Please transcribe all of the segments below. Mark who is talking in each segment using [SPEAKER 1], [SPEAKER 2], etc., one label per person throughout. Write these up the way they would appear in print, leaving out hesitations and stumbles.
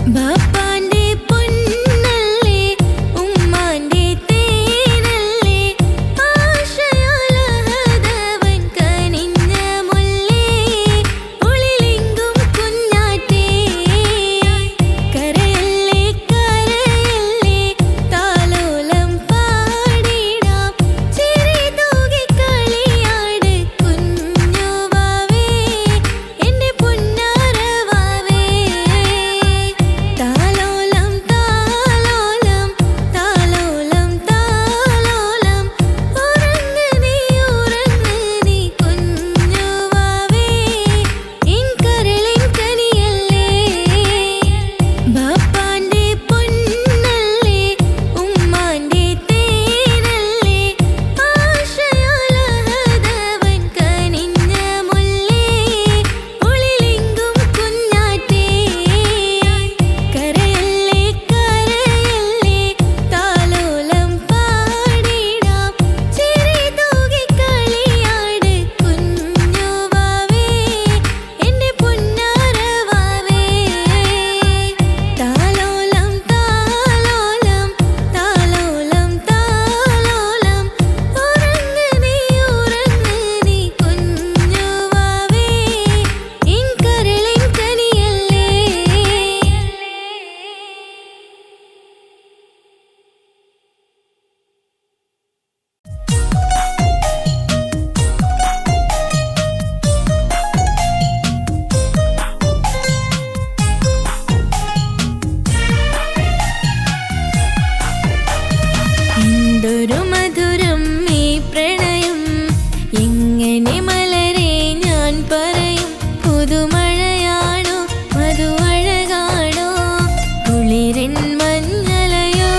[SPEAKER 1] ബാപ്പാന്റെ പൊന്നല്ലേ ഉമ്മാന്റെ തേനല്ലേ ആശയാലഹദവൻ കനിഞ്ഞ മുല്ലേ ഒളിലെങ്കും കുഞ്ഞാറ്റേ കരയല്ലേ കരയല്ലേ താലോലം പാടിടാം ചിരി തൂകി കളിയാട് കുഞ്ഞുവാവേ എന്റെ പൊന്നാരവാവേ താലോലം താലോലം താലോലം താലോലം ഉറങ്ങ് നീ കുഞ്ഞുവാവേ എൻ കരളിൻ കനിയല്ലേ ബാപ്പാന്റെ പൊന്നല്ലേ ഉമ്മാന്റെ തേനല്ലേ ആശയാലഹദവൻ കനിഞ്ഞ മുല്ലേ ഒളിലെങ്കും കുഞ്ഞാറ്റേ കരയല്ലേ കരയല്ലേ താലോലം പാടിടാം ചിരി തൂകി കളിയാട് കുഞ്ഞുവാവേ എന്റെ പൊന്നാരവാവേ താലോലം താലോലം താലോലം താലോലം ഉറങ്ങ് നീ കുഞ്ഞുവാവേ എൻ കരളിൻ കനിയല്ലേ എന്തൊരു മധുരം ഈ പ്രണയം എങ്ങനെ മലരെ ഞാൻ പറയും പുതുമഴയാണോ മധു അഴകാണോ കുളിരൻ മഞ്ഞളയോ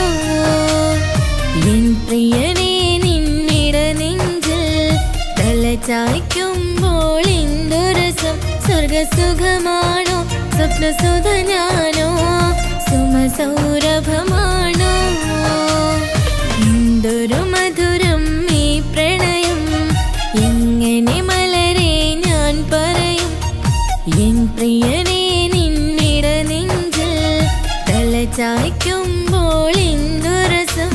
[SPEAKER 1] എൻ പ്രിയനെ നിന്നിട നെഞ്ചിൽ തലചായ്ക്കുമ്പോൾ എന്തൊരസം സ്വർഗസുഖമാണോ സ്വപ്നസുധ ഞാനോ സുമസൗരഭമാണോ എന്തൊരു മധുരം ഈ പ്രണയം എങ്ങനെ മലരെ ഞാൻ പറയും എൻ പ്രിയനെ നിന്നിട നെഞ്ചിൽ തലചായ്ക്കുമ്പോൾ എന്തൊരസം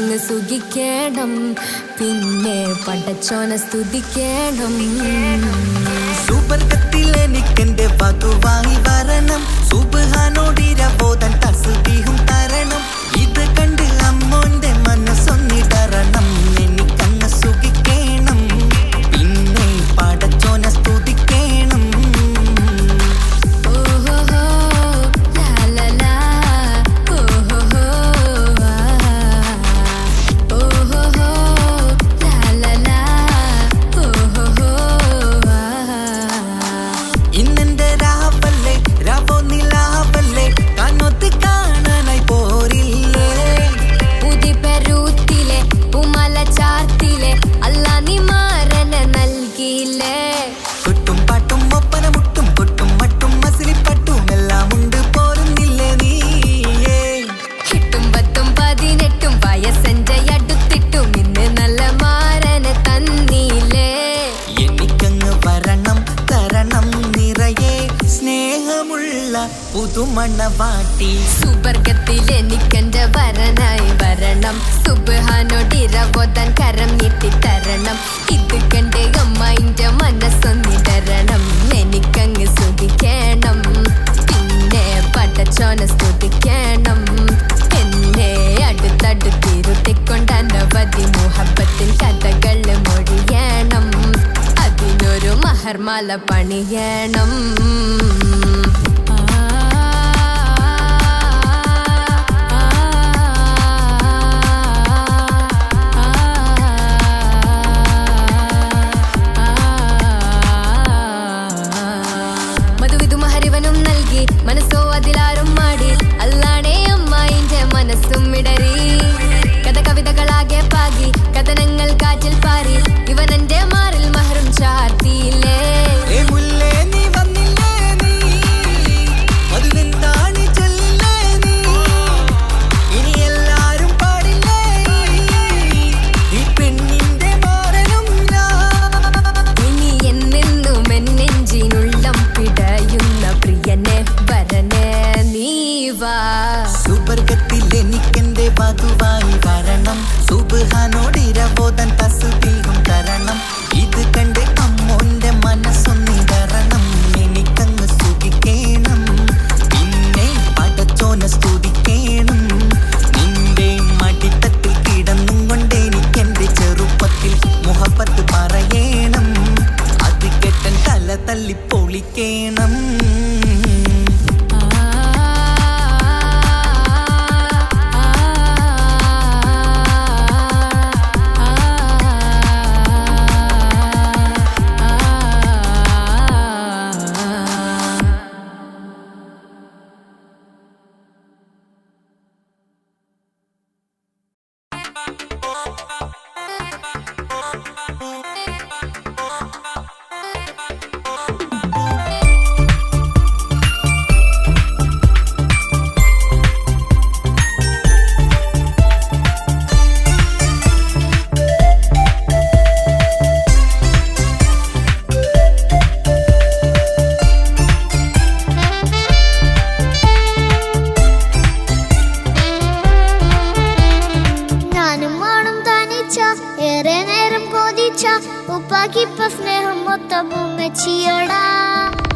[SPEAKER 1] എനിക്കങ്ങ് സുഖിക്കണം, പിന്നെ പടച്ചോനെ സ്തുതിക്കണം.
[SPEAKER 2] സുബർഗത്തിൽ എനിക്കെന്റെ വധുവായി വരണം, സുബ്ഹാനോടിരബോധൻ തസ്ബീഹും തരണം. ഇത് കണ്ട് അമ്മോന്റെ മനസ്സൊന്നിടറണം, എനിക്കങ്ങ് സുഖിക്കണം, പിന്നെ പടച്ചോനെ സ്തുതിക്കണം. പുതുമണവാട്ടി
[SPEAKER 1] സുബർഗത്തിൽ എനിക്കെന്റെ വരനായി വരണം, സുബ്ഹാനോടിരബോധൻ കരം നീട്ടിത്തരണം. ഇത് കണ്ട് അമ്മന്റെ മനസ്സൊന്നിടരണം, എനിക്കങ്ങ് സുഖിക്കണം, പിന്നെ പടച്ചോനെ സ്തുതിക്കണം. എന്നെ അടുത്തടുത്തിരുത്തിക്കൊണ്ട് അനവധി മുഹബത്തിൻ കഥകൾ മൊഴിയണം, അതിനൊരു മഹർമാല പണിയണം. മനസ്സോ അതിലാരും മാടി, അല്ലാണേ അമ്മായിന്റെ മനസ്സും ഇടറി. കവിതകളാകെ പാകി, കഥനങ്ങൾ കാറ്റിൽ പാറി, ഇവനെന്റെ മാറിൽ മഹറും ചാർത്തിയില്ലേ.
[SPEAKER 2] സുബർഗത്തിൽ എനിക്കെന്റെ വധുവായി വരണം, സുബ്ഹാനോടിരബോധൻ തസ്ബീഹും തരണം. ഇത് കണ്ട് അമ്മോന്റെ മനസ്സൊന്നിടറണം, എനിക്കങ്ങ് സുഖിക്കണം, പിന്നെ പടച്ചോനെ സ്തുതിക്കണം. നിന്റെ മടിത്തട്ടിൽ കിടന്നും കൊണ്ട് എനിക്കെന്റെ ചെറുപ്പത്തിൽ മുഹബത്ത് പറയണം, അത് കെട്ടൻ തല തല്ലി പൊളിക്കണം.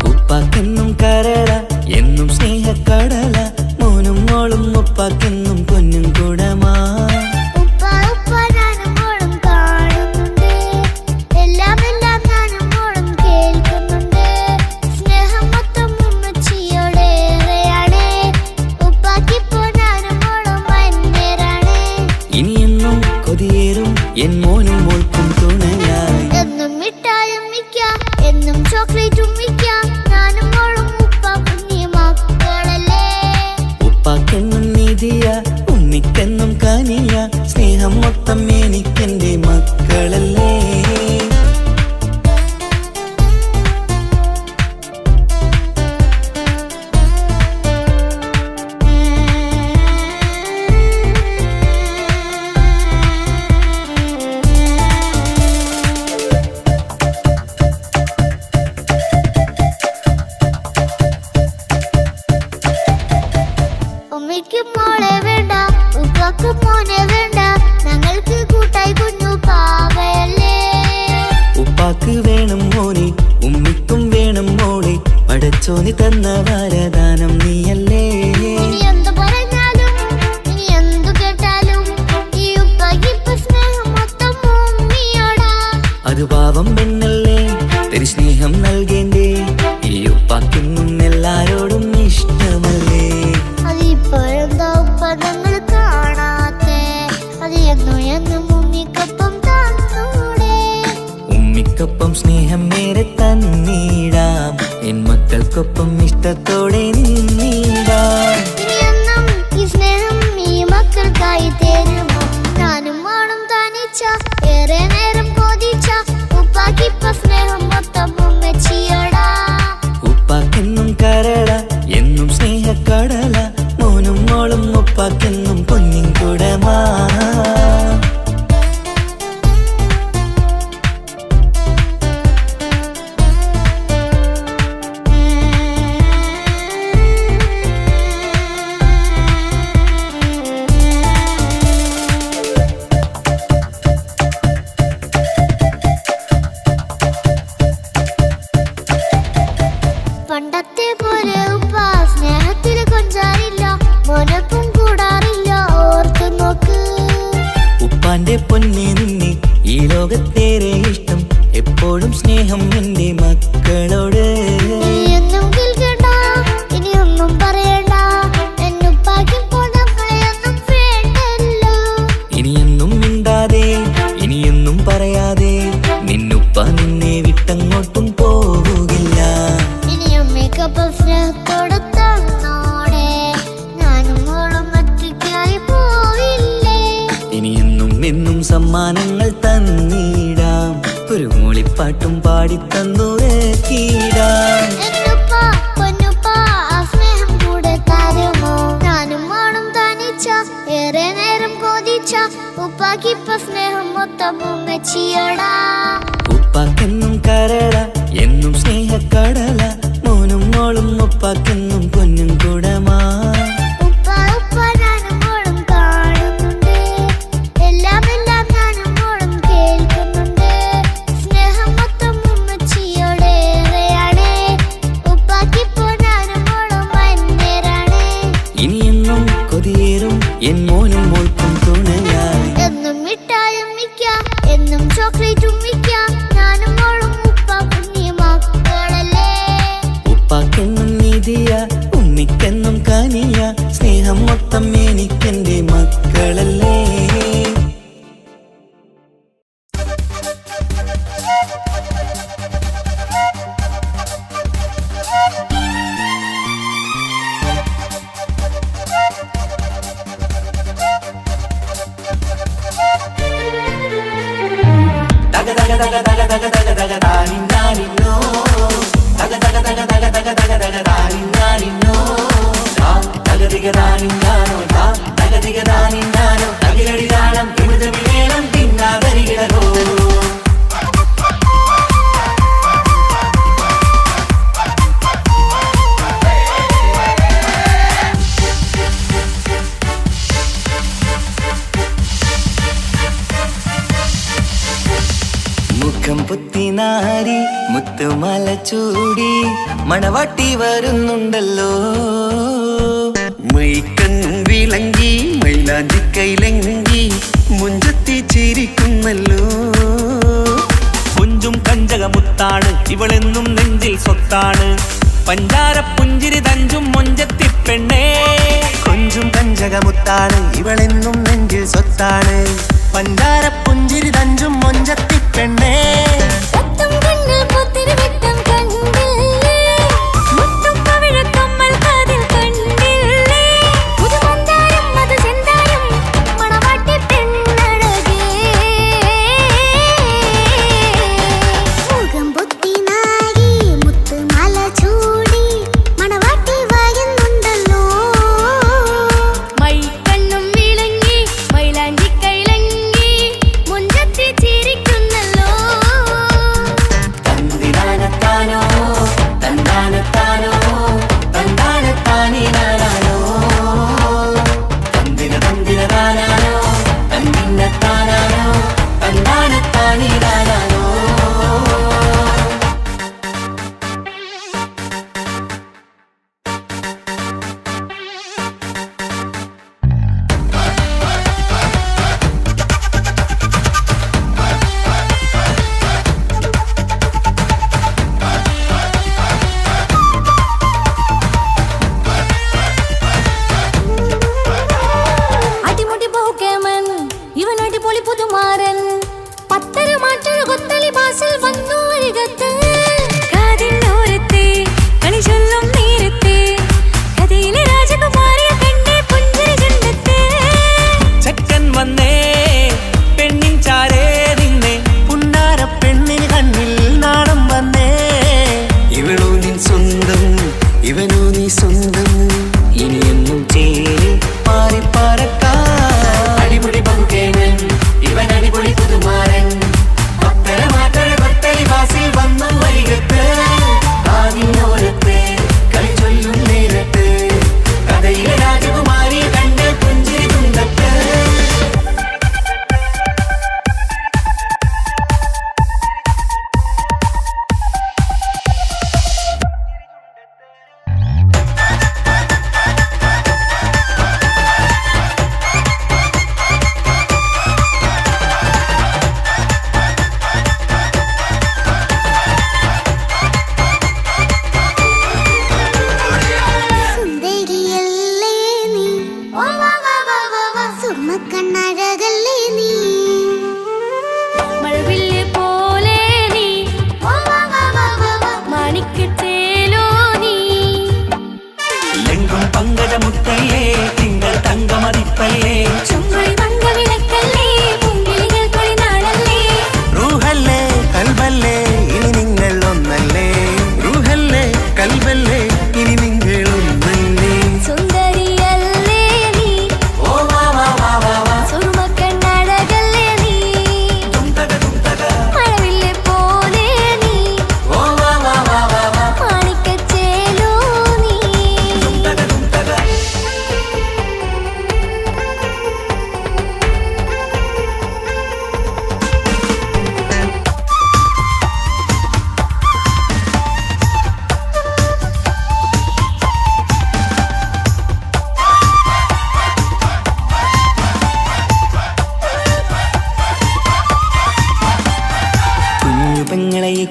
[SPEAKER 2] ഉപ്പാക്കെന്നും കരള എന്നും സ്നേഹക്കടല, മോനും മോളും ഉപ്പാക്കെന്നും പൊന്നും കുടമാ. ഇനിയെന്നും കൊതിയേറും എൻ മോനും മോൾക്കും തുണയായി,
[SPEAKER 3] എന്നും മിഠായും മിക്കാം, എന്നും ചോക്ലേറ്റും മിക്കാം, ഞാനും മോളും ഉപ്പാക്കും മക്കളല്ലേ.
[SPEAKER 2] ഉപ്പാക്കെന്നും നീതിയ, ഉമ്മിക്കെന്നും കാനിയ, സ്നേഹം മൊത്തം എനിക്കെന്റെ മക്കളല്ലേ.
[SPEAKER 3] ഉമ്മയ്ക്ക് മോളെ വേണ്ട, ഉപ്പാക്ക് മോനെ വേണ്ട,
[SPEAKER 2] മക്കൾക്കൊപ്പം ഇഷ്ടത്തോടെ നിന്നിടാം.
[SPEAKER 3] ഇനിയെന്നും ഈ സ്നേഹം ഈ മക്കൾക്കായി തരുമോ? ഞാനും മോളും തനിച്ച ഏറെ നേരം കൊതിച്ച ഉപ്പാക്കിപ്പ സ്നേഹം മൊത്തം ഉമ്മച്ചിയോടാ.
[SPEAKER 2] ഉപ്പാക്കെന്നും കരള എന്നും സ്നേഹക്കടല, മോനും മോളും ഉപ്പാക്കെന്നും പൊന്നിൻ കുടമാ.
[SPEAKER 3] പണ്ടത്തെ പോലെ ഉപ്പ സ്നേഹത്തിൽ കൊഞ്ചാറില്ല, മോനൊപ്പം കൂടാറില്ല, ഓർത്തു നോക്ക്.
[SPEAKER 2] ഉപ്പാന്റെ പൊന്നെ നിന്നെ ഈ ലോകത്തേറെ ഇഷ്ടം, എപ്പോഴും സ്നേഹം എന്റെ മക്കളോട്.
[SPEAKER 3] ഇനിയൊന്നും കേൾക്കണ്ട, ഇനിയൊന്നും പറയണ്ട, എന്നുപ്പാക്കിപ്പോൾ നമ്മളെയൊന്നും വേണ്ടല്ലോ.
[SPEAKER 2] ഇനിയൊന്നും മിണ്ടാതെ ഇനിയൊന്നും പറയാതെ നിന്നുപ്പ നിന്നെ വിട്ടങ്ങോട്ടും പോവുകില്ല.
[SPEAKER 3] ഇനിയും മേക്കപ്പ് സ്നേഹത്തോടെ തന്നോടെ ഞാനും മോളും ഒറ്റയ്ക്കായി പോയില്ലേ.
[SPEAKER 2] ഇനിയെന്നും എന്നും സമ്മാനങ്ങൾ തന്നിടാം, ഒരു മൂളിപ്പാട്ടും പാടിത്തന്നുറക്കിടാം.
[SPEAKER 3] എന്നുപ്പ പൊന്നുപ്പ ആ സ്നേഹം കൂടെ തരുമോ? ഞാനും മോളും തനിച്ച ഏറെ നേരം കൊതിച്ച ഉപ്പാക്കിപ്പ സ്നേഹം മൊത്തം ഉമ്മച്ചിയോടാ.
[SPEAKER 2] ഉപ്പാക്കെന്നും കരള എന്നും സ്നേഹക്കടല, മോനും മോളും ഉപ്പാക്കെന്നും പൊന്നും കുടമാ.
[SPEAKER 3] ഉപ്പ ഉപ്പ ഞാനും മോളും കാണുന്നുണ്ട്, എല്ലാം എല്ലാം ഞാനും മോളും കേൾക്കുന്നുണ്ട്. സ്നേഹം മൊത്തം ഉമ്മച്ചിയോടേറെയാണ്, ഉപ്പാക്കിപ്പോ ഞാനും മോളും വന്നേരാണ്.
[SPEAKER 2] ഇനിയെന്നും കൊതിയേറും എൻ മോനും മോൾക്കും തുണയായി.
[SPEAKER 3] എന്നും മിഠായും മിക്കാം, എന്നും ചോക്ലേറ്റും മിക്കാം, ഞാനും മോളും ഉപ്പ കുഞ്ഞി മക്കളല്ലേ.
[SPEAKER 2] ഉപ്പാക്കെന്നും നീതിയ ഉമ്മിക്കെന്നും കാനിയ, സ്നേഹം മൊത്തം എനിക്കെന്റെ മക്കളല്ലേ. മുഖം പുത്തിനാരി മുത്തുമല ചൂടി മണവാട്ടി വരുന്നുണ്ടല്ലോ.
[SPEAKER 4] മൈക്കണ്ണും വിളങ്ങി മൈലാഞ്ചി കൈലങ്ങി മുഞ്ചത്തി ചിരിക്കുന്നല്ലോ.
[SPEAKER 5] കുഞ്ചും കഞ്ചകമുത്താണ് ഇവളെന്നും നെഞ്ചിൽ സ്വത്താണ്, പഞ്ചാര പുഞ്ചിരി തഞ്ചും മൊഞ്ചത്തി പെണ്ണേ.
[SPEAKER 4] കൊഞ്ചും കഞ്ചകമുത്താണ് ഇവളെന്നും നെഞ്ചിൽ സ്വത്താണ്, പഞ്ചാര പുഞ്ചിരി തഞ്ചും മൊഞ്ചത്തി പെണ്ണേ.
[SPEAKER 1] പത്തും കണ്ണിൽ പുത്തിരി വെട്ടം കണ്ടില്ലേ, മുത്തും പവിഴക്കമ്മൽ കാതിൽ കണ്ടില്ലേ, പുതുമന്ദാരം അത് ചെന്താരം മണവാട്ടി പെണ്ണഴകേ.
[SPEAKER 3] മുഖം പൊത്തി നാരി മുത്തുമാല ചൂടി മണവാട്ടി വരുന്നുണ്ടല്ലോ.
[SPEAKER 1] മൈക്കണ്ണും വിളങ്ങി മൈലാഞ്ചി കൈലങ്ങി മുഞ്ചത്തി ചിരിക്കുന്നല്ലോ.
[SPEAKER 2] തന്തിനാനത്താനോ തന്താനത്താനോ തന്താനത്താനിനാനോ, തന്തിന തന്തിന താനാനോ തന്തിന്നത്താനാനോ തന്താനത്താനിനാനോ.
[SPEAKER 1] അടിമുടി പോകേമൻ ഇവൻ അടിപൊളി പുതുമാരൻ, പത്തര മാറ്റൊരു കൊത്തലി ബാസിൽ വന്നു അരികത്ത്. കാതിൻ ഓരത്തെ കളി ചൊല്ല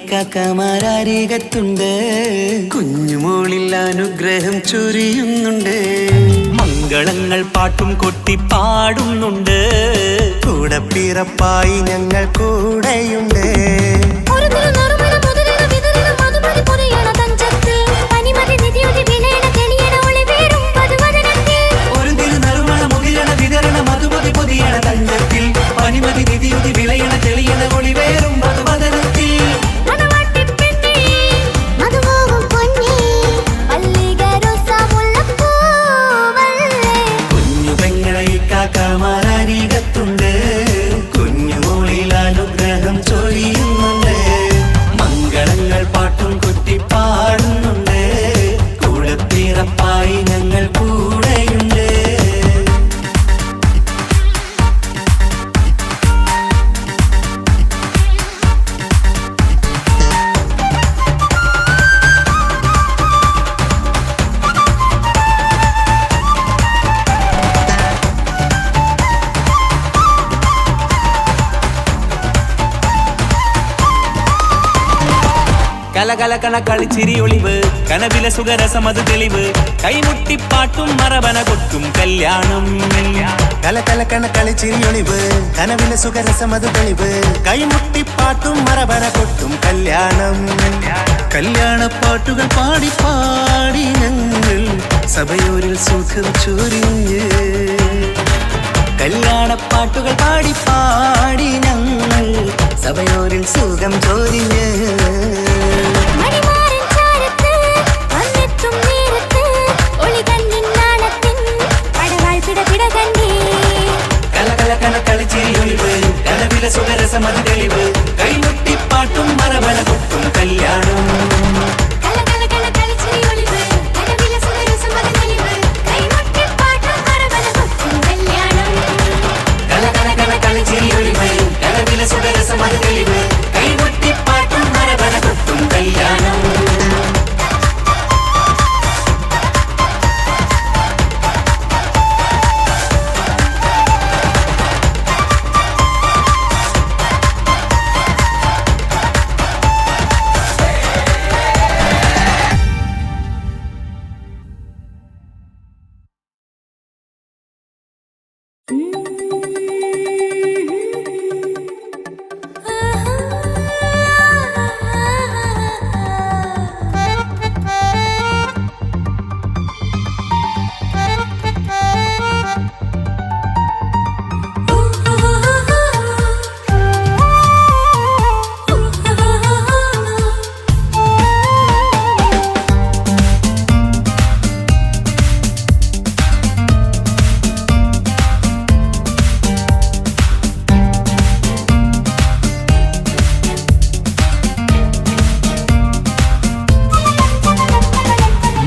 [SPEAKER 2] ഇക്കാക്കമാരരികത്തുണ്ട്. കുഞ്ഞുമോളിൽ അനുഗ്രഹം ചൊരിയുന്നുണ്ട്.
[SPEAKER 5] മംഗളങ്ങൾ പാട്ടും കൊട്ടി പാടുന്നുണ്ട്.
[SPEAKER 4] കൂടെ പിറപ്പായി ഞങ്ങൾ കൂടെയുണ്ട്.
[SPEAKER 1] ഒരു തിരുനറുമണ മുതലിന വിതരണ മധുമതി പൊതിയണ തഞ്ചത്തിൽ പനിമതി നിധിയുതി വിലയണ തെളിയണ ഒളിവേറും വധുവദനത്തിൽ.
[SPEAKER 5] ഒരു തിരുനറുമണ മുതിരണ വിതരണ മധുമതി പൊതിയണ തഞ്ചത്തിൽ പനിമതി നിധിയുതി വിളയണ തെളിയണ ഒളിവേറും മധുവദനത്തിൽ.
[SPEAKER 1] മണവാട്ടിപ്പെണ്ണേ
[SPEAKER 3] മധുപോകും പൊന്നേ
[SPEAKER 1] മല്ലിക റോസ മുല്ലപ്പൂവല്ലേ.
[SPEAKER 2] കുഞ്ഞു പെങ്ങളെ ഇക്കാക്കമാരരികത്തുണ്ട്. കുഞ്ഞുമോളിൽ അനുഗ്രഹം ചൊരിയുന്നുണ്ട്. മംഗളങ്ങൾ പാട്ടും കൊട്ടി പാടുന്നുണ്ട്. കൂടെ പിറപ്പായി ഞങ്ങൾ കൂടെയുണ്ട്.
[SPEAKER 5] കലകലകണ കളിച്ചിരി ഒളിവ് കനവില സുഖരസമത് തെളിവ് കൈമുട്ടിപ്പാട്ടും മറവന കൊട്ടും കല്യാണം.
[SPEAKER 4] കലകലക്കണ കളിച്ചിരിയൊളിവ് കനവിലെ സുഖരസമത് തെളിവ് കൈമുട്ടിപ്പാട്ടും മറവന കൊട്ടും കല്യാണം. കല്യാണപ്പാട്ടുകൾ പാടി പാടി ഞങ്ങൾ സഭയോരിൽ സുഖം ചൊരിഞ്ഞ്.
[SPEAKER 2] കല്യാണപ്പാട്ടുകൾ പാടി പാടി ഞങ്ങൾ സഭയോരിൽ സുഖം ചോദിഞ്ഞ്.
[SPEAKER 1] മണിമാരൻ ചാരത്ത് വന്നെത്തും നേരത്ത് ഒളികണ്ണിൻ നാണത്തിൻ പടവാൾ പിടപിട കണ്ടേ.
[SPEAKER 5] കലകലകണ കളിച്ചിരിയൊളിവ് കനവില സുഖരസമത് തെളിവ് കൈമുട്ടിപ്പാട്ടും മറവന കൊട്ടും കല്യാണം.
[SPEAKER 1] കലകലകണ കളിച്ചിരി ഒളിവ് കനവില സുഖരസമത് തെളിവ് കൈമുട്ടിപ്പാട്ടും മറവന കൊട്ടും കല്യാണം.
[SPEAKER 5] കലകലകണ കളിച്ചിരിയൊളിവ് കനവില സുഖരസമത് തെളിവ് കൈമുട്ടിപ്പാട്ടും മറവന കൊട്ടും കല്യാണം.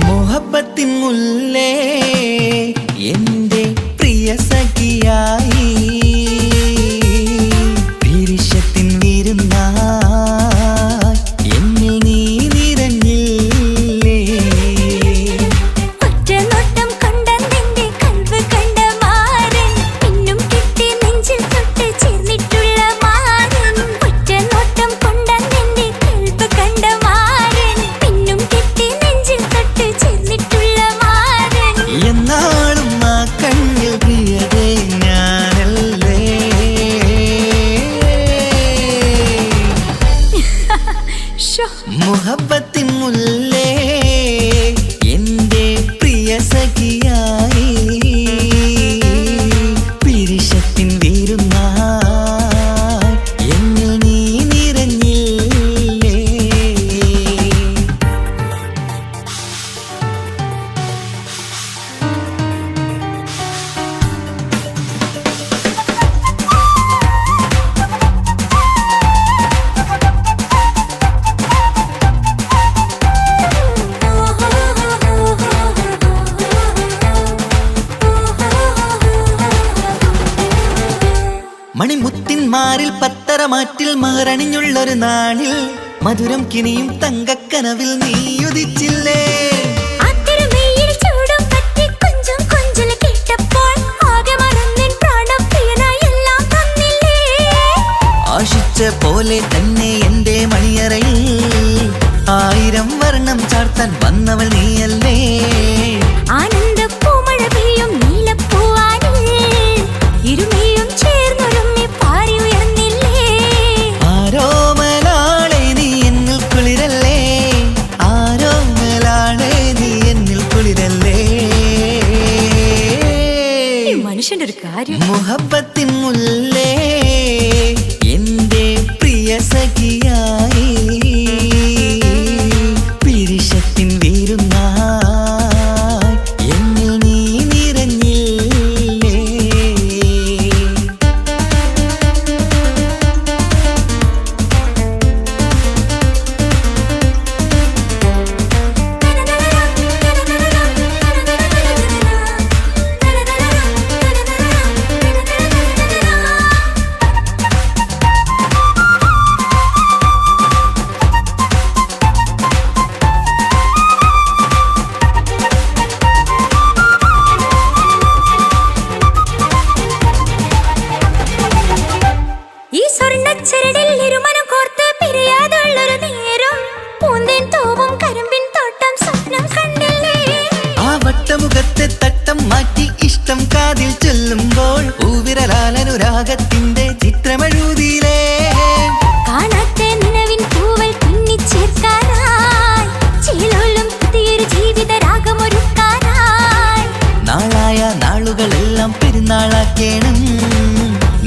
[SPEAKER 2] മുഹബത്തിൻ മുല്ലേ എന്റെ പ്രിയ സഖിയായി പിരിശത്തിൻ വിരുന്നായി എന്നിൽ നീ നിറഞ്ഞില്ലേ.
[SPEAKER 1] ഒറ്റ നോട്ടം കൊണ്ടെന്റെ കൽവ് കണ്ട മാരൻ പിന്നും കിട്ടി നെഞ്ചിൽ തൊട്ട് ചേർന്നിട്ടുള്ള മാരൻ. ഒറ്റ നോട്ടം കൊണ്ടെന്റെ കൽവ് കണ്ട മാരൻ പിന്നും കിട്ടി നെഞ്ചിൽ തൊട്ട് ചേർന്നിട്ടുള്ള മാരൻ.
[SPEAKER 2] എന്നാളും ആ കണ്ണിൽ പ്രിയതേ ഞാനല്ലേ. മുഹബത്തിൻ മുല്ലേ എന്റെ പ്രിയ സഖിയായി പിരിശത്തിൻ വിരുന്നായി എന്നിൽ നീ നിറഞ്ഞില്ലേ. മണിമുത്തിന്മാരിൽ പത്തരമാറ്റിൽ മഹറണിഞ്ഞുള്ളൊരു നാളിൽ മധുരം കിനിയും തങ്കക്കനവിൽ നീയുദിച്ചില്ലേ.
[SPEAKER 1] ആ തിരുമേയിൽ ചൂടും പറ്റി കൊഞ്ചും കൊഞ്ചല് കേട്ടപ്പോൾ ആകെ മറന്നിൻ പ്രാണപ്രിയനായി എല്ലാം തന്നില്ലേ.
[SPEAKER 2] ആശിച്ച പോലെ തന്നെ എന്റെ മണിയറയിൽ
[SPEAKER 5] വർണ്ണം ചാർത്താൻ വന്നവൾ നീയല്ലേ
[SPEAKER 1] ആനന്ദ പൂമഴ പെയ്യും നീലപ്പൂവാനിൽ ഇരുമയും ചേർന്നൊരുമ്മി പാറി ഉയർന്നില്ലേ
[SPEAKER 5] ആരോമലാളെ നീ എന്നിൽ കുളിരല്ലേ ആരോമലാളെ നീ എന്നിൽ കുളിരല്ലേ
[SPEAKER 1] മനുഷ്യന്റെ ഒരു കാര്യം
[SPEAKER 5] മുഹബത്തിൻ മുല്ലേ എന്റെ പ്രിയ സഖിയായി പിരിശത്തിൻ വീരുന്നായി എന്നിൽ നീ നിറഞ്ഞില്ലേ
[SPEAKER 1] ഈ സ്വർണ്ണച്ചരടിൽ ഇരുമനം കോർത്ത് പിരിയാതുള്ളൊരു നേരം പൂന്തേൻ തൂവും കരിമ്പിൻ തോട്ടം സ്വപ്നം കണ്ടില്ലേ
[SPEAKER 5] ആ വട്ടമുഖത്തെ തട്ടം മാറ്റി ഇഷ്ടം കാതിൽ ചൊല്ലുമ്പോൾ പൂവിരലാലനുരാഗത്തിന്റെ ചിത്രമെഴുതിയിലേ
[SPEAKER 1] കാണാത്ത നിലവിൻ പൂവൽ തുന്നിച്ചേർക്കാനായി ചിലോലും പുതിയൊരു ജീവിത രാഗമൊരുക്കാനായി
[SPEAKER 5] നാളായ നാളുകളെല്ലാം പെരുന്നാളാക്കേണം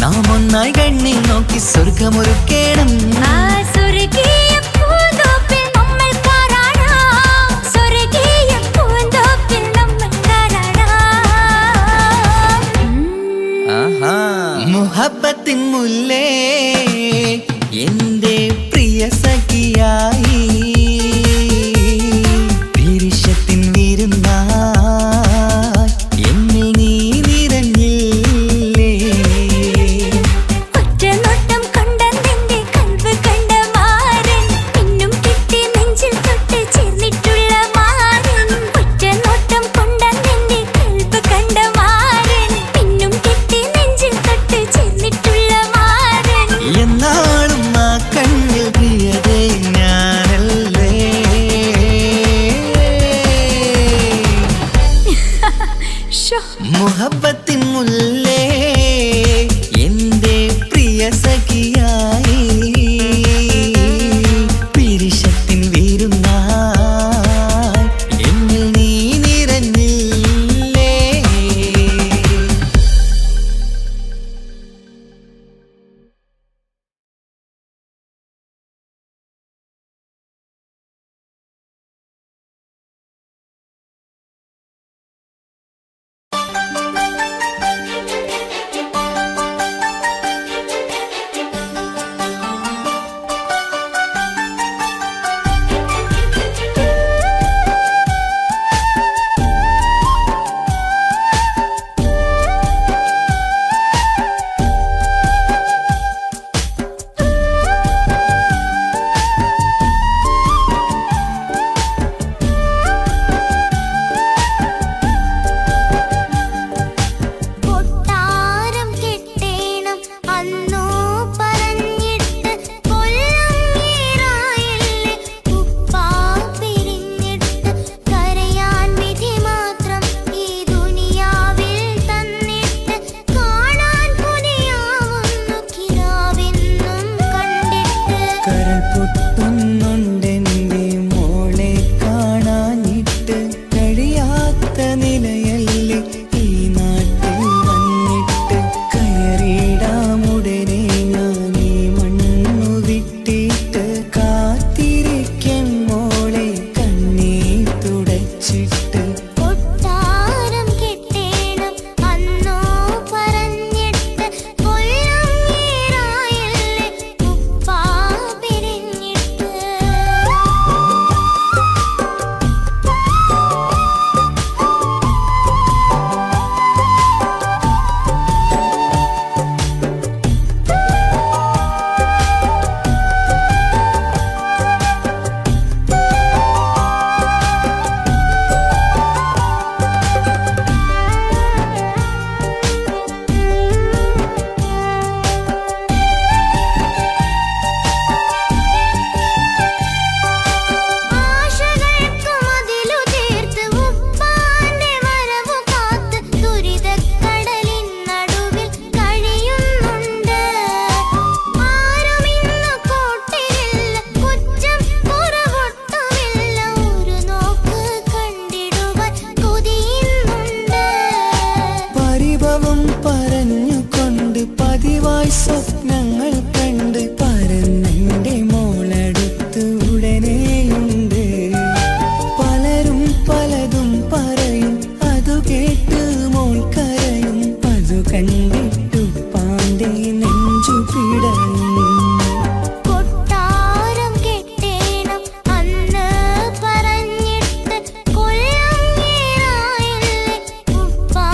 [SPEAKER 5] നാം ഒന്നായി കണ്ണിൽ നോക്കി സ്വർഗമൊരുക്കേണം
[SPEAKER 1] ആ സ്വർഗീയ പൂന്തോപ്പിൽ നമ്മൾ കാറാടാം സ്വർഗീയ പൂന്തോപ്പിൽ നമ്മൾ കാറാടാം
[SPEAKER 5] ആഹാ. മുഹബത്തിൻ മുല്ലേ എന്റെ പ്രിയ സഖിയായി പിരിശത്തിൻ വിരുന്നായി എന്നിൽ നീ നിറഞ്ഞില്ലേ
[SPEAKER 1] ഒറ്റ നോട്ടം കൊണ്ടെന്റെ കൽവ് കണ്ട മാരൻ പിന്നും കിട്ടി നെഞ്ചിൽ തൊട്ട് ചേർന്നിട്ടുള്ള മാരൻ ഒറ്റ നോട്ടം കൊണ്ടെന്റെ കൽവ് കണ്ട മാരൻ പിന്നും കിട്ടി നെഞ്ചിൽ തൊട്ട് ചേർന്നിട്ടുള്ള മാരൻ
[SPEAKER 5] എന്നാളും ആ കണ്ണിൽ പ്രിയതേ ഞാൻ
[SPEAKER 2] സ്വപ്നങ്ങൾ കണ്ട് പറന്നെന്റെ മോളടുത്ത് ഉടനെയുണ്ട്. പലരും പലതും പറയും, അതു കേട്ട് മോൾ കരയും. അതു കണ്ടിട്ടു പാണ്ഡെ നെഞ്ചു പിടയും.
[SPEAKER 3] കൊട്ടാരം കെട്ടേണം അന്ന് പറഞ്ഞിട്ട് കൊല്ലം ഏറായില്ലേ ഉപ്പാ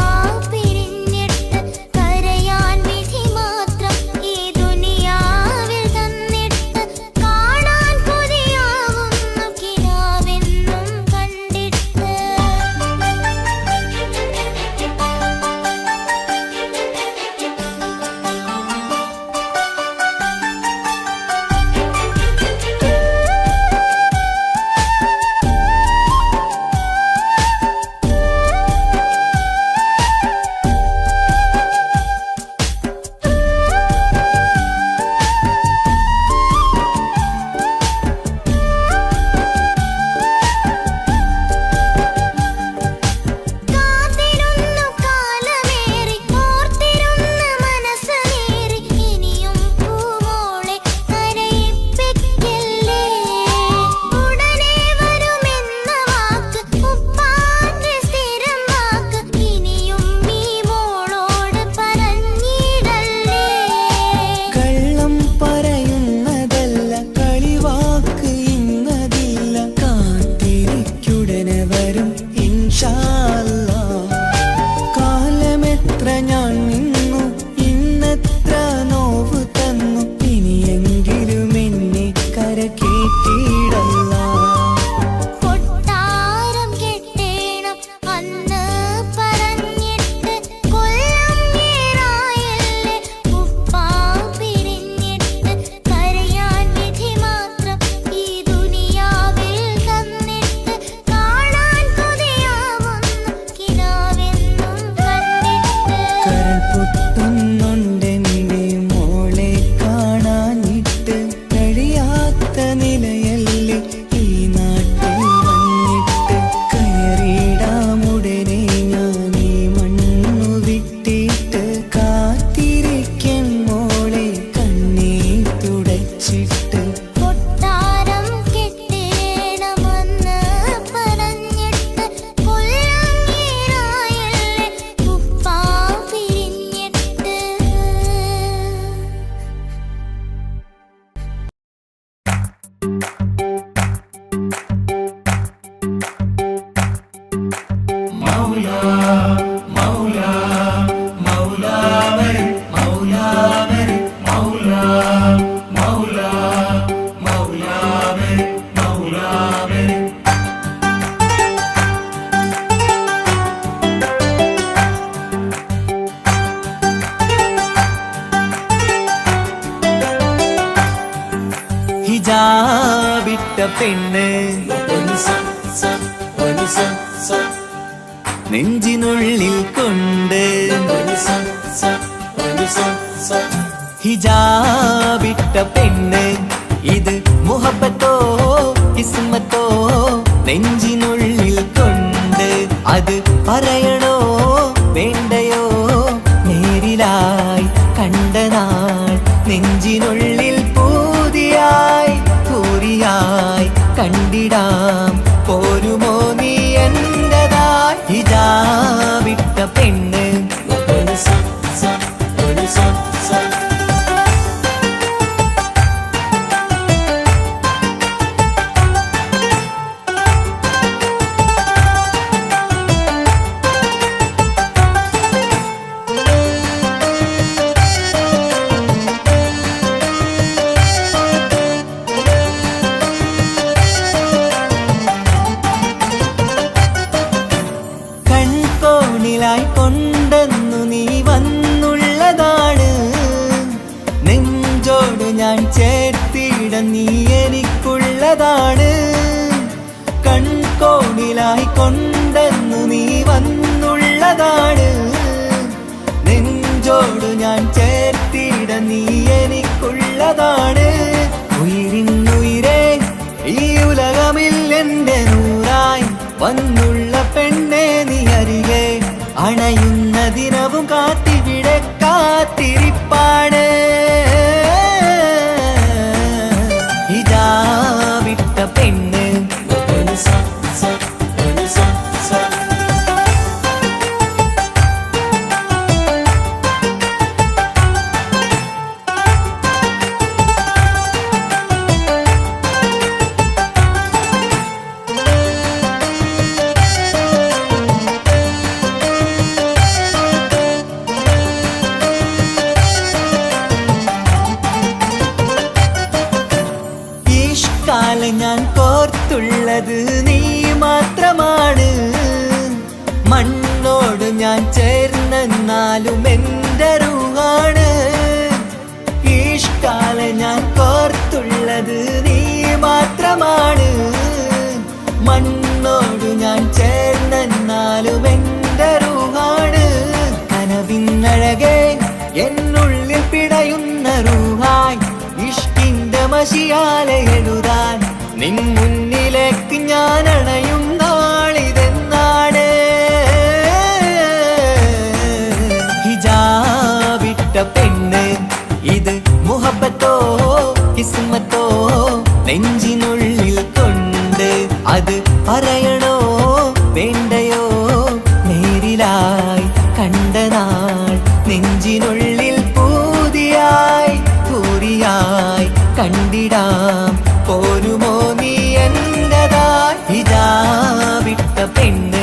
[SPEAKER 3] പിരിഞ്ഞിട്ട്. കരയാൻ വിധി മാത്രം ഈ ദുനിയാവിൽ തന്നിട്ട്. കാണാൻ കൊതിയാവുന്നു കിനാവെന്നും കണ്ടിട്ട്. കാത്തിരുന്നു കാലമേറി ഓർത്തിരുന്ന മനസ്സേറി. ഇനിയും പൂമോളെ കരയിപ്പിക്കല്ലേ. ഉടനെ വരുമെന്ന വാക്ക് ഉപ്പാന്റെ സ്ഥിരം വാക്ക്. ഇനിയും ഈ മോളോട് പറഞ്ഞിടല്ലേ.
[SPEAKER 2] കള്ളം പറയുന്നതല്ല, കളിവാക്ക് ഇന്നതില്ല. കാത്തിരിക്കുടനെ വരും ഇൻഷാ അല്ലാഹ്. കാലമെത്ര ഞാൻ നിന്നു, ഇന്നെത്ര നോവ് തന്നു. ഇനിയെങ്കിലും എന്നെ കരകേറ്റിടല്ല.
[SPEAKER 3] കൊട്ടാരം കെട്ടേണം അന്ന് പറഞ്ഞിട്ട് കൊല്ലം ഏറായില്ലേ ഉപ്പാ പിരിഞ്ഞിട്ട്. കരയാൻ വിധി മാത്രം ഈ ദുനിയാവിൽ തന്നിട്ട്. കാണാൻ കൊതിയാവുന്നു കിനാവെന്നും കണ്ടിട്ട്.
[SPEAKER 2] കരൾ പൊട്ടുന്നുണ്ടെന്റെ മോളെ കാണാനിട്ട്. കഴിയാത്ത നിലയല്ലേ ഈ നാട്ടിൽ വന്നിട്ട്. കയറിയിടാമുടനെ ഞാൻ ഈ മണ്ണു വിട്ടിട്ട്. കാത്തിരിക്കും മോളെ കണ്ണീർ തുടച്ചിട്ട്.
[SPEAKER 3] കൊട്ടാരം കെട്ടേണം അന്ന് പറഞ്ഞിട്ട് കൊല്ലം ഏറായില്ലേ ഉപ്പാ പിരിഞ്ഞിട്ട്.
[SPEAKER 2] ഹിജാബിട്ട പെണ്ണ് നെഞ്ചിനുള്ളിൽ കൊണ്ട്. ഹിജാബിട്ട പെണ്ണ് ഇത് മുഹബത്തോ കിസ്മത്തോ നെഞ്ചിനുള്ളിൽ കൊണ്ട്. അത് പറയണോ വേണ്ടയോ നേരിലായി കണ്ട നാൾ. നെഞ്ചിനുള്ളിൽ പൂതിയായി പൂരിയായി കണ്ടിടാം. പോരുമോ നീ എന്റതായി. ഹിജാബിട്ട പെണ്ണ് കൺകോണിലായി കൊണ്ടെന്നു നീ വന്നുള്ളതാണ്. നെഞ്ചോട് ഞാൻ ചേർത്തിട നീ എനിക്കുള്ളതാണ്. കൺകോണിലായി കൊണ്ടെന്നു നീ വന്നുള്ളതാണ്. നെഞ്ചോട് ഞാൻ ചേർത്തിട നീ എനിക്കുള്ളതാണ്. ഉയിരിന്നുയിരേ ഈ ഉലകമിൽ എന്റെ നൂറായി വന്നുള്ള പെണ്ണെ നീ അരികെ. അണയുന്ന ദിനവും കാത്തിവിടെ കാത്തിരിപ്പാണ്. കോർത്തുള്ളത് നീ മാത്രമാണ്. മണ്ണോട് ഞാൻ ചേർന്നെന്നാലും എൻ്റെ റൂഹാണ്. ഇഷ്കാലെ ഞാൻ കോർത്തുള്ളത് നീ മാത്രമാണ്. മണ്ണോട് ഞാൻ ചേർന്നെന്നാലും എൻ്റെ റൂഹാണ്. കനവിന്നഴകെ എന്നുള്ളിൽ പിടയുന്ന റൂഹായി ഇഷ്കിന്റെ മഷിയാലെ എഴുതാൻ നിൻ മുന്നിലേക്ക് ഞാൻ അണയും നാളിതെന്നാണ്. ഹിജാബിട്ട പെണ്ണ് ഇത് മുഹബത്തോ കിസ്മത്തോ നെഞ്ചിനുള്ളിൽ കൊണ്ട് അത് പറയണോ വേണ്ടയോ? നേരിലായി കണ്ട നാൾ നെഞ്ചിനുള്ളിൽ പൂതിയായി പൂരിയായി കണ്ടിടാം പോരുമോ നീ എന്റതായി? ഹിജാബിട്ട പെണ്ണ്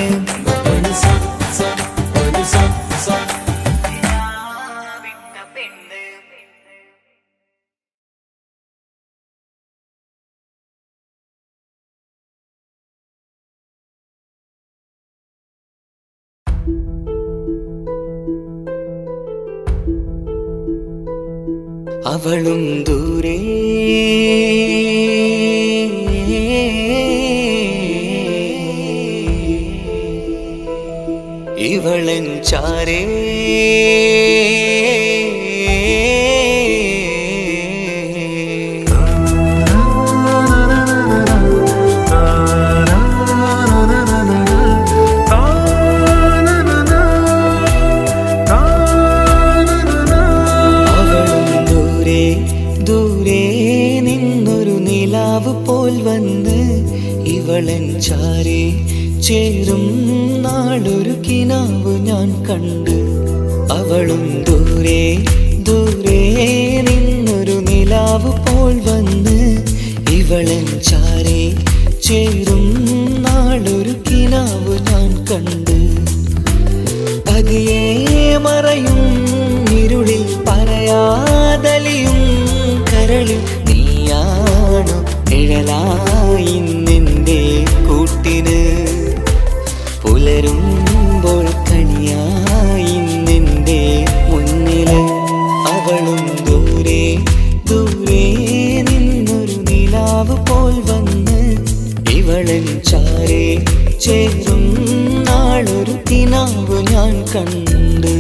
[SPEAKER 2] അവളും ദൂരെ ഇവളൻ ചാരേ പോൽ വന്ന് ഇവളൻ ചാരേ ചേരും നാളൊരു കിനാവ് ഞാൻ കണ്ട്. അവളും ദൂരെ ദൂരെ നിന്നൊരു നിലാവ് പോൽ വന്ന് ഇവളൻ ചാരേ ചേരും നാളൊരു കിനാവ് ഞാൻ കണ്ട്. പതിയെ മറയും ഇരുളിൽ പറയാതലിയും കരളിൽ നീയാണു നിഴലായി നിന്റെ കൂട്ടിന്. പുലരുമ്പോൾ കണിയായി നിന്റെ മുന്നില്. അവളും ദൂരെ ദൂരെ നിന്നൊരു നിലാവ് പോൽ വന്ന് ഇവളൻ ചാരേ ചേരും നാളൊരു കിനാവ് ഞാൻ കണ്ട്.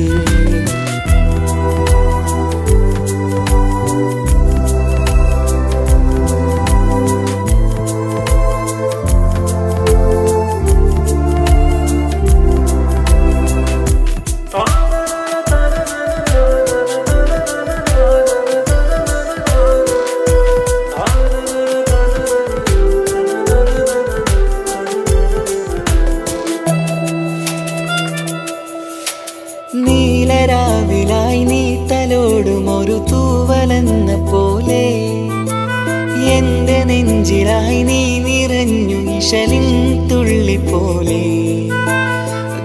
[SPEAKER 2] നീലരാവിലായി നീ തലോടും ഒരു തൂവലെന്ന പോലെ എന്റെ നെഞ്ചിലായി നീ നിറഞ്ഞു ഇശലിൻ തുള്ളി പോലെ.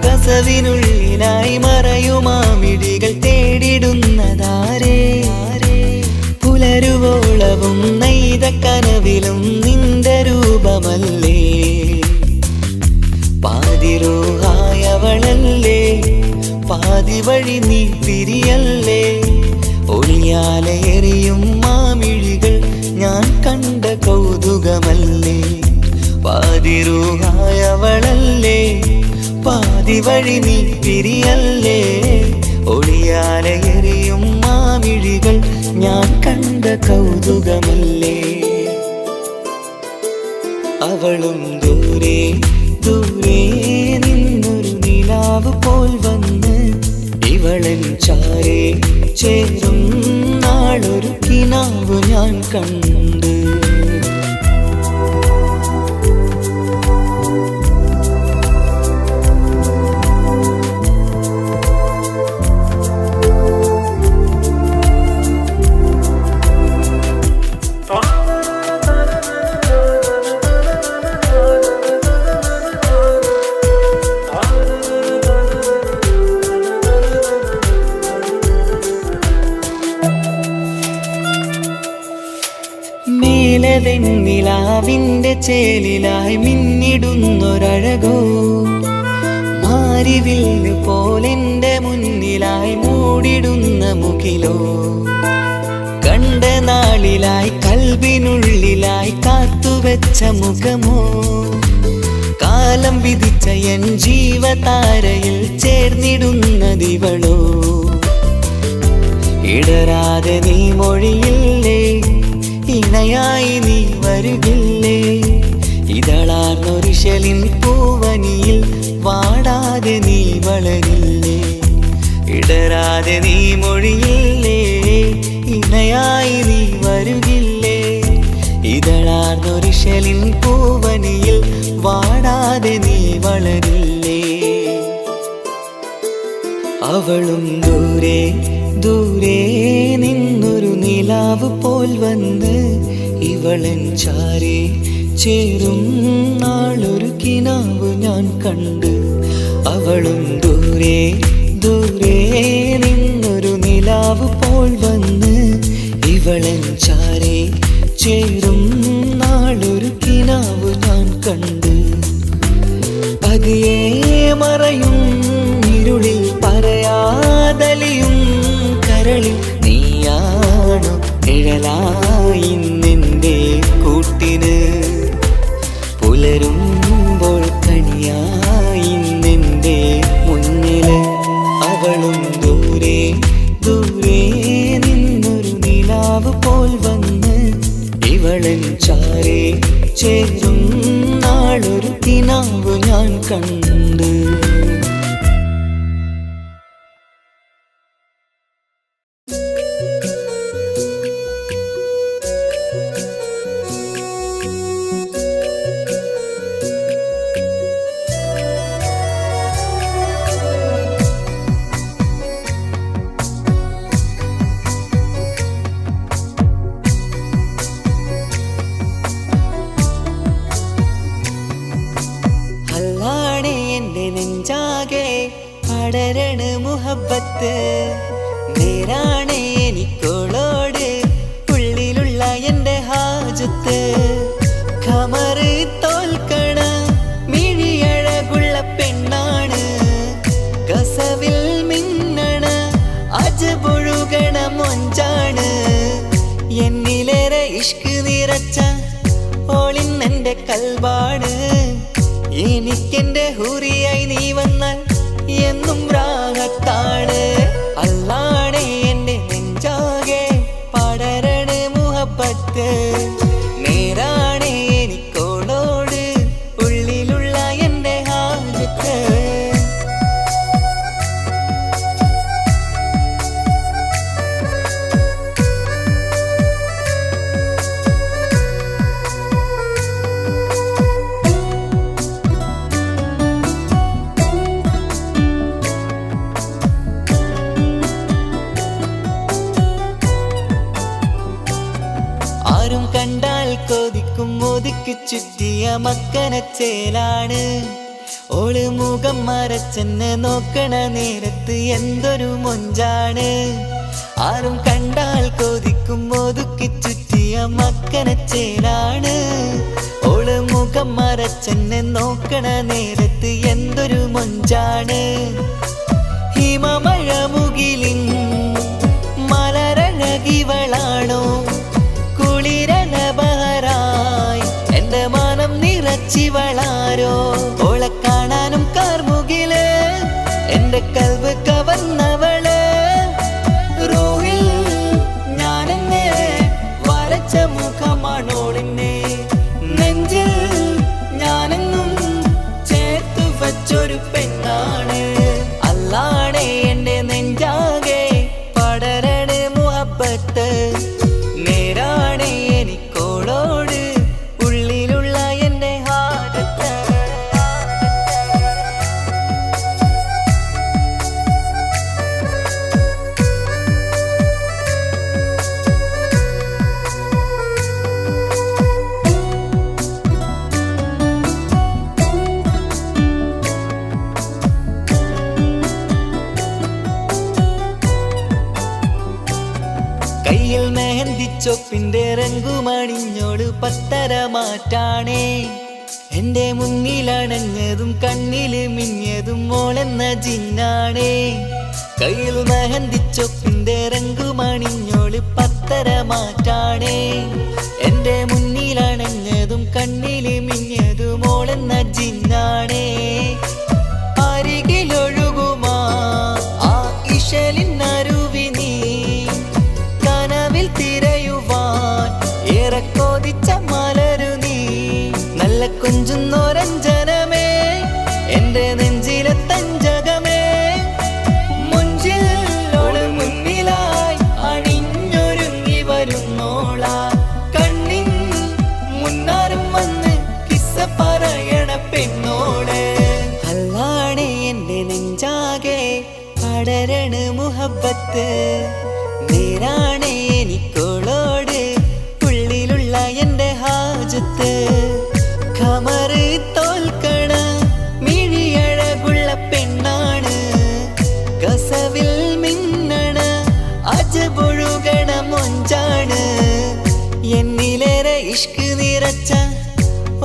[SPEAKER 2] കസവിനുള്ളിലായി മറയുമാമിടികൾ തേടിടുന്നതാരേ? പുലരുവോളവും നെയ്ത കനവിലും നിന്റെ രൂപമല്ലേ? പാതിരൂഹായവളല്ലേ? പാതി വഴി നീ പിരിയല്ലേ? ഒളിയാലെറിയും മാമിഴികൾ ഞാൻ കണ്ട കൗതുകമല്ലേ? പാതിരൂഹായവളല്ലേ? പാതി വഴി നീ പിരിയല്ലേ? ഒളിയാലെറിയും മാമിഴികൾ ഞാൻ കണ്ട കൗതുകമല്ലേ? അവളും ദൂരെ ദൂരെ നിന്നൊരു നിലാവ് പോൽ വന്ന് ഇവളൻ ചാരേ ചേരും നാളൊരു കിനാവ് ഞാൻ കണ്ട്. നീലവെണ്ണിലാവിന്റെ ചേലിലായി മിന്നിടുന്നൊരഴകോ മാരിവില്ല് പോലെന്റെ മുന്നിലായി മൂടിടുന്ന മുകിലോ കണ്ട നാളിലായി കൽബിനുള്ളിലായി കാത്തുവെച്ച മുഖമോ കാലം വിധിച്ച എൻ ജീവതാരയിൽ ചേർന്നിടുന്നതിവളോ ഇടരാതെ നീ മൊഴിയില്ലേ ഇണയായി നീ വരുകില്ലേ ഇതളാർന്നൊരിശലിൻ പൂവനിയിൽ വാടാതെ നീ വളരില്ലേ ഇടരാതെ നീ മൊഴിയില്ലേ ഇണയായി നീ വരുകില്ലേ ഇതളാർന്നൊരിശലിൻ പൂവനിയിൽ വാടാതെ നീ വളരില്ലേ അവളും ദൂരെ ദൂരെ നിന്നൊരു നിലാവ് പോൽ വന്ന് ഇവളൻ ചാരെ ചേരും നാളൊരു കിനാവ് ഞാൻ കണ്ട് അവളും ദൂരെ ദൂരെ നിന്നൊരു നിലാവ് പോൽ വന്ന് ഇവളൻ ചാരെ ചേരും നാളൊരു കിനാവ് ഞാൻ കണ്ട് പതിയെ മറയും ഇരുളിൽ പറയാതലിയും കരളിൽ നീയാണു നിഴലായി നിന്റെ കൂട്ടിന് പുലരുമ്പോൾ കണിയായി നിന്റെ മുന്നില് അവളും ദൂരെ ദൂരെ നിന്നൊരു നിലാവ് പോൽ വന്ന് ഇവളൻ ചാരെ ചേരും നാളൊരു കിനാവ് ഞാൻ കണ്ട് പടരണ മുഹബത്ത് നേരാണ് എനിക്കോളോട് ഉള്ളിലുള്ള എൻ്റെ ഹാജത്ത് ഖമറ് തോൽക്കണ മിഴിയഴകുള്ള പെണ്ണാണ് കസവിൽ മിന്നണ അജപൊഴുകണ മൊഞ്ചാണ് എന്നിലേറെ ഇഷ്ക് നിറച്ച ഓളിന്നെൻ്റെ കൽബാണ് എനിക്കെന്റെ ഹൂറിയായി നീ വന്നാൽ എന്നും രാഗത്താണ് അല്ലാണേ എൻ്റെ നെഞ്ചാകെ പടരണ മുഹബത്ത് നേരാണേ എനിക്കോളോട് ഉള്ളിലുള്ള എൻ്റെ ഹാജത്ത് കണ്ടാൽ കൊതിക്കും ഒതുക്കി ചുറ്റിയ മക്കനച്ചേലാണ് ഓള് മുഖം മറച്ചെന്നെ നോക്കണ നേരത്ത് എന്തൊരു മൊഞ്ചാണ് ആരും കണ്ടാൽ കൊതിക്കും ഒതുക്കി ചുറ്റിയ മക്കനച്ചേലാണ് ഓള് മുഖം മറച്ചെന്നെ നോക്കണ നേരത്ത് എന്തൊരു മൊഞ്ചാണ് ഹിമമഴ മുകിലിൻ മലരഴകിവളാണോ കുളിരലബഹരായി എന്റെ മാനം നിറച്ചിവളാരോ ഓളെ കാണാനും കാർമുകില് എന്റെ കൽവ് കവർന്നവള് റോഹിൽ ഞാനെന്നെ വരച്ച മുഖമാണോളിന്നെ നെഞ്ചിൽ ഞാനെന്നും ചേർത്തു വച്ചൊരു പെണ്ണാണ് അല്ലാണേ എന്റെ നെഞ്ചാകെ പടരണ മുഹബത്ത് നേരാണേ എനിക്കോളോട് ഉള്ളിലുള്ള എൻ്റെ ഹാജത്ത് കയ്യിൽ മെഹന്തി ചൊപ്പിന്റെ രംഗുമണിഞ്ഞോള് പത്തര മാറ്റാണേ എന്റെ മുന്നിലണഞ്ഞതും കണ്ണില് മിന്നിയതും മോളെന്ന ജിന്നാണേ കയ്യിൽ മെഹന്തിച്ചൊപ്പിന്റെ രംഗുമണിഞ്ഞോള് പത്തര മാറ്റാണേ എന്റെ മുന്നിലണഞ്ഞതും കണ്ണില് മിന്നിയതും മോളെന്ന ജിന്നാണേ അരികിലൊഴുകുമാ ആ ഇശലിനരുവി നീ കനവിൽ തിരയുവാൻ ഏറെ കൊതിച്ച മലരു നീ നല്ല കുഞ്ചുന്നോരഞ്ജനമേ എന്റെ നെഞ്ചിലെ തഞ്ചകമേ മുഞ്ചിലോള് മുന്നിലായി അണിഞ്ഞൊരുങ്ങി വരുന്നോള കണ്ണിൻ മുന്നാരും വന്ന് കിസ്സ പറയണ പെണ്ണോള് അല്ലാണേ എന്റെ നെഞ്ചാകെ പടരണ മുഹബത്ത് നേരാണേ എനിക്കോളോട് ഉള്ളിലുള്ള എന്റെ ഹാജത്ത് ഖമറ് തോൽക്കണ മിഴിയഴകുള്ള പെണ്ണാണ് കസവിൽ മിന്നണ അജബൊഴുകണ മൊഞ്ചാണ് എന്നിലേറെ ഇഷ്ക് നിറച്ച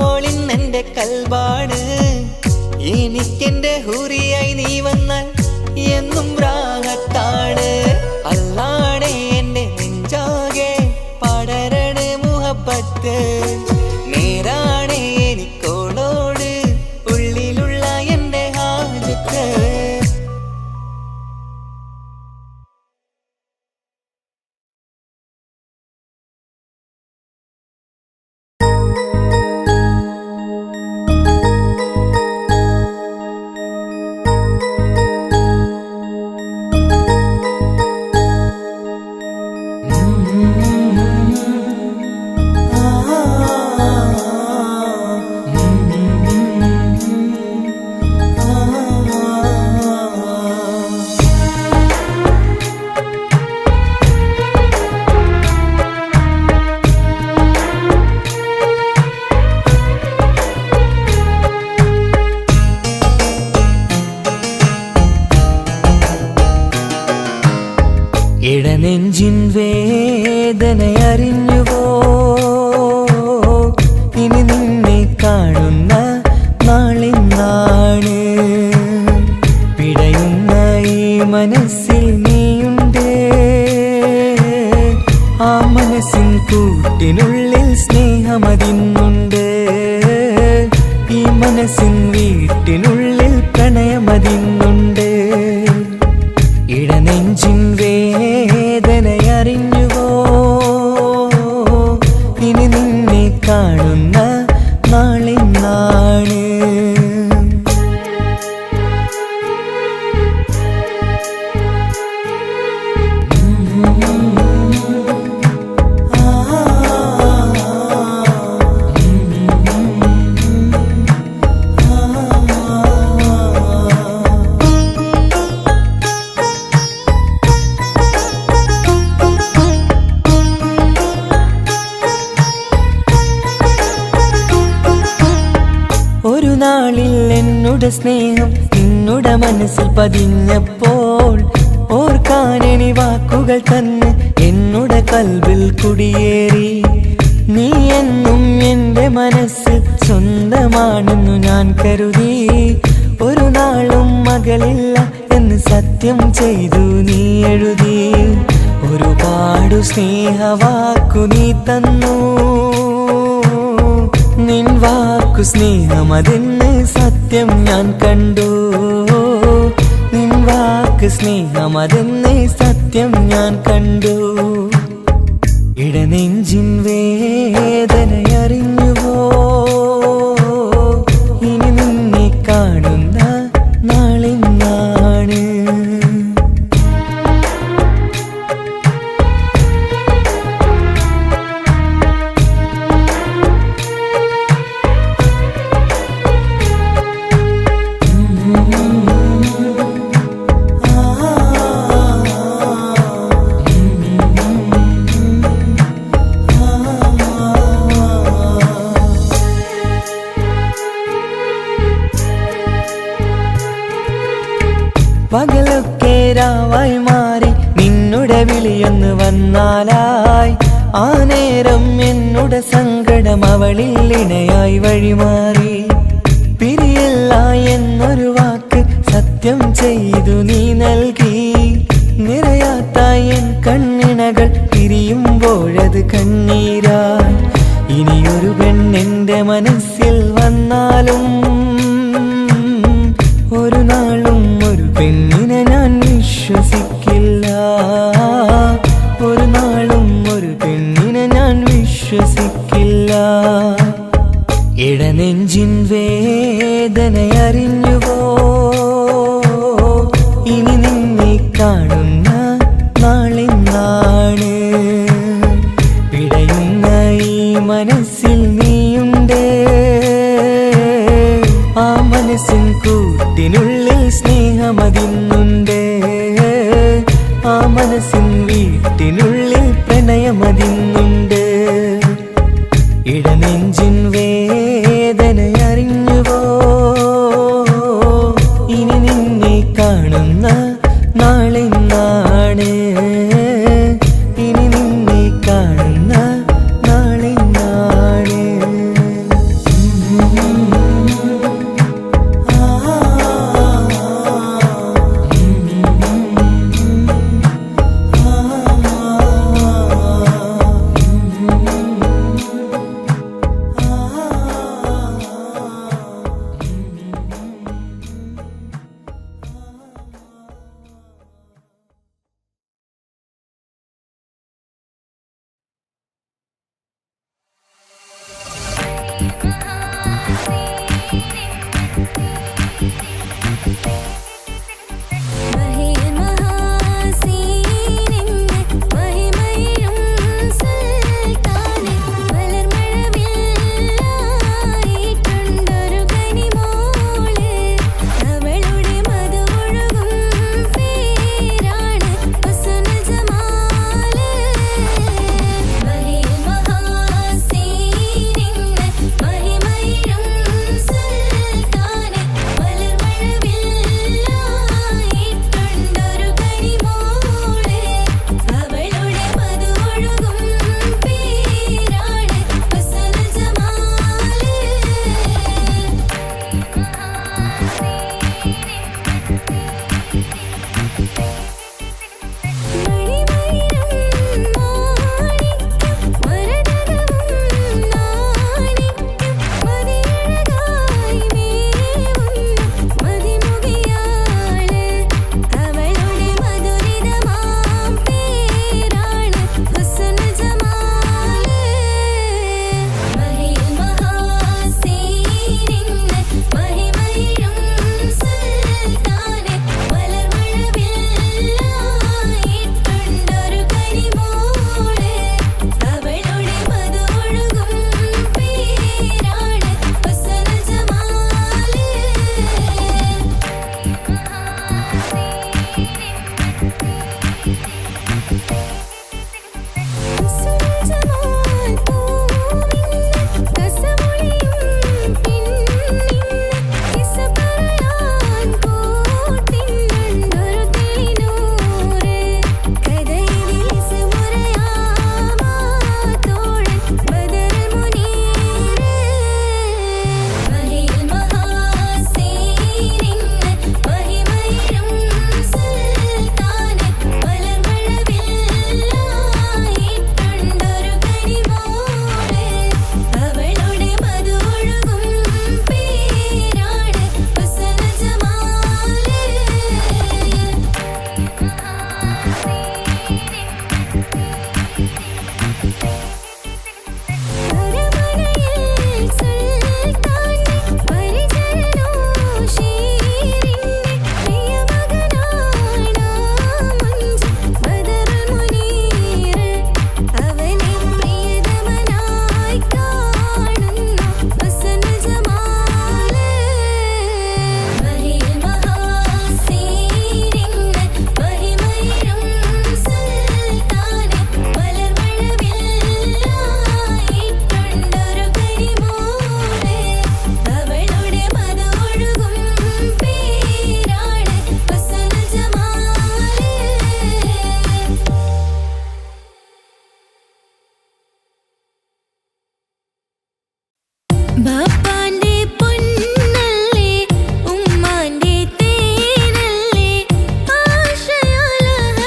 [SPEAKER 2] ഓളിന്നെന്റെ കൽബാണ് എനിക്കെന്റെ ഹൂറിയായി നീ വന്നാൽ എന്നും രാഗത്താണ് അല്ലാണേ എന്റെ നെഞ്ചാകെ പടരണ മുഹബത്ത് നേരാണേ എനിക്കോളോട് ഉള്ളിലുള്ള എന്റെ ഹാജത്ത് ഇടനെഞ്ചിൻ വേദനയറിഞ്ഞുവോ ഇനി നിന്നെ കാണുന്ന നാളിന്നാണ് പിടയുന്ന ഈ മനസ്സിൽ നീയുണ്ട് ആ മനസ്സിൻ കൂട്ടിനുള്ളിൽ സ്നേഹമതിന്നുണ്ട് ഈ മനസ്സിൻ വീട്ടിനുള്ളിൽ പ്രണയമതിന്നുണ്ട് ഇടനെഞ്ചിൻ വേദനയറിഞ്ഞുവോ ഇനി നിന്നെ കാണുന്ന നാളിന്നാണ് ഒരു നാളിൽ എന്നുടെ സ്നേഹം നിന്നുടെ മനസ്സിൽ പതിഞ്ഞപ്പോൾ ഓർക്കാനെനി വാക്കുകൾ തന്ന് എന്നുടെ കൽവിൽ കുടിയേറി നീ എന്നും എന്റെ മനസ്സിൽ സ്വന്തമാണെന്നു ഞാൻ കരുതി ഒരു നാളും മകളില്ല എന്ന് സത്യം ചെയ്തു നീ എഴുതി ഒരുപാടു സ്നേഹവാക്കു നീ തന്നു നിൻ വാക്കു സ്നേഹമതെന്ന് സത്യം ഞാൻ കണ്ടു നിൻ വാക്ക് സ്നേഹമതെന്ന് സത്യം ഞാൻ കണ്ടു ഇടനെഞ്ചിൻ വേദനയറിഞ്ഞുവോ ഇനി നിന്നെ കാണുന്ന നാളിന്നാണ് പകലൊക്കെ രാവായി മാറി നിന്നുടെ വിളിയൊന്ന് വന്നാലായി ആ നേരം എന്നുടെ സങ്കടം അവളിൽ ഇണയായി വഴിമാറി. പിരിയല്ല എന്നൊരു വാക്ക് സത്യം ചെയ്തു നീ നൽകി. നിറയാത്ത എൻ കണ്ണിണകൾ പിരിയുമ്പോഴത് കണ്ണീരായി. ഇനിയൊരു പെണ്ണെന്റെ മനസ്സിൽ വന്നാലും ഒരു നാളും ഒരു പെണ്ണിനെ ഞാൻ വിശ്വസിക്കില്ല. ഒരു നാളും ഒരു പെണ്ണിനെ ഞാൻ വിശ്വസിക്കില്ല. ഇടനെഞ്ചിൻ വേദനയറിഞ്ഞുവോ? ഇനി നിന്നെ കാണുന്ന നാളിന്നാണ്. പിടയുന്ന ഈ മനസ്സിൽ നീയുണ്ട്. ആ മനസ്സിൻ കൂട്ടിനുള്ളിൽ സ്നേഹമതിന്നുണ്ട്. ആ മനസ്സിൻ വീട്ടിനുള്ളിൽ പ്രണയമതിന്നുണ്ട്. ഇടനെഞ്ചിൻ വേദനയറിഞ്ഞുവോ? ഇനി നിന്നെ കാണുന്ന നാളെന്നാണ്. ഇനി നിന്നെ കാണുന്ന നാളെന്നാണ്.
[SPEAKER 1] ബാപ്പാന്റെ പൊന്നല്ലേ ഉമ്മാന്റെ തേനല്ലേ ആശയാലഹദവൻ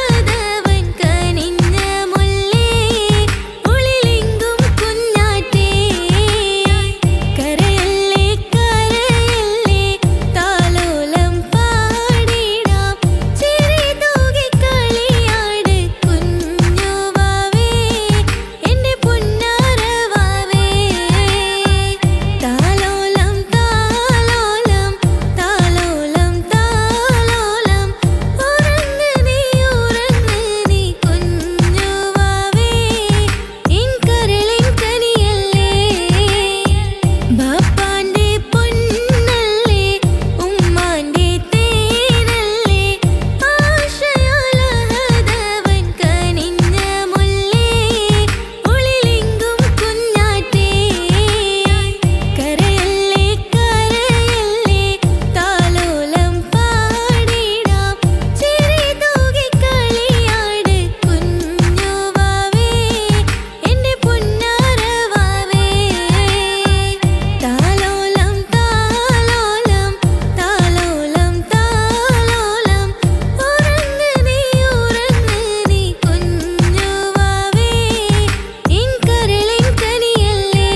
[SPEAKER 1] കനിഞ്ഞ മുല്ലേ ഉളിലെങ്കും കുഞ്ഞാറ്റേ കരയല്ലേ കരയല്ലേ താലോലം പാടിടാം ചിരി തൂകി കളിയാട് കുഞ്ഞുവാവേ എന്റെ പൊന്നാരവാവേ താലോലം താലോലം താലോലം താലോലം ഉറങ്ങ് നീ കുഞ്ഞുവാവേ ഇൻ കരളിൻ കനിയല്ലേ ബാപ്പാന്റെ പൊന്നല്ലേ ഉമ്മാന്റെ തേനല്ലേ ആശയാലഹദവൻ കനിഞ്ഞ മുല്ലേ ഉളിലെങ്കും കുഞ്ഞാറ്റേ കരയല്ലേ കരയല്ലേ താലോലം പാടിടാം ചിരി തൂകി കളിയാട് കുഞ്ഞുവാവേ എന്റെ പൊന്നാരവാവേ താലോലം താലോലം താലോലം താലോലം ഉറങ്ങ് നീ കുഞ്ഞുവാവേ ഇൻ കരളിൻ കനിയല്ലേ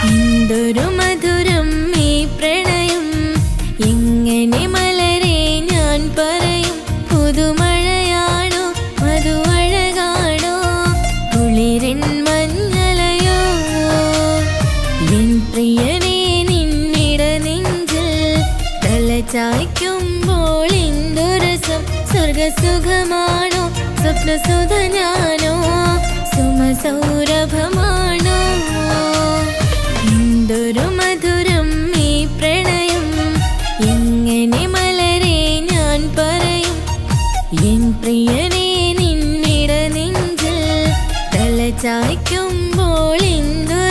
[SPEAKER 1] എന്തൊരു മധുരം ഈ പ്രണയം എങ്ങനെ മലരെ ഞാൻ പറയും പുതുമഴയാണോ മധുവഴകാണോ കുളിരിൻ മഞ്ഞളയോ എൻ പ്രിയനെ നിന്നിട നെഞ്ചിൽ തലചായ്ക്കുമ്പോൾ എന്തൊരസം സ്വർഗസുഖമാണോ സ്വപ്നസുധ ഞാനോ സുമസൗരഭമാണോ എന്തൊരു മധുരം ഈ പ്രണയം എങ്ങനെ മലരെ ഞാൻ പറയും എൻ പ്രിയനെ നിന്നിട നെഞ്ചിൽ തലചായ്ക്കുമ്പോൾ എന്തൊരു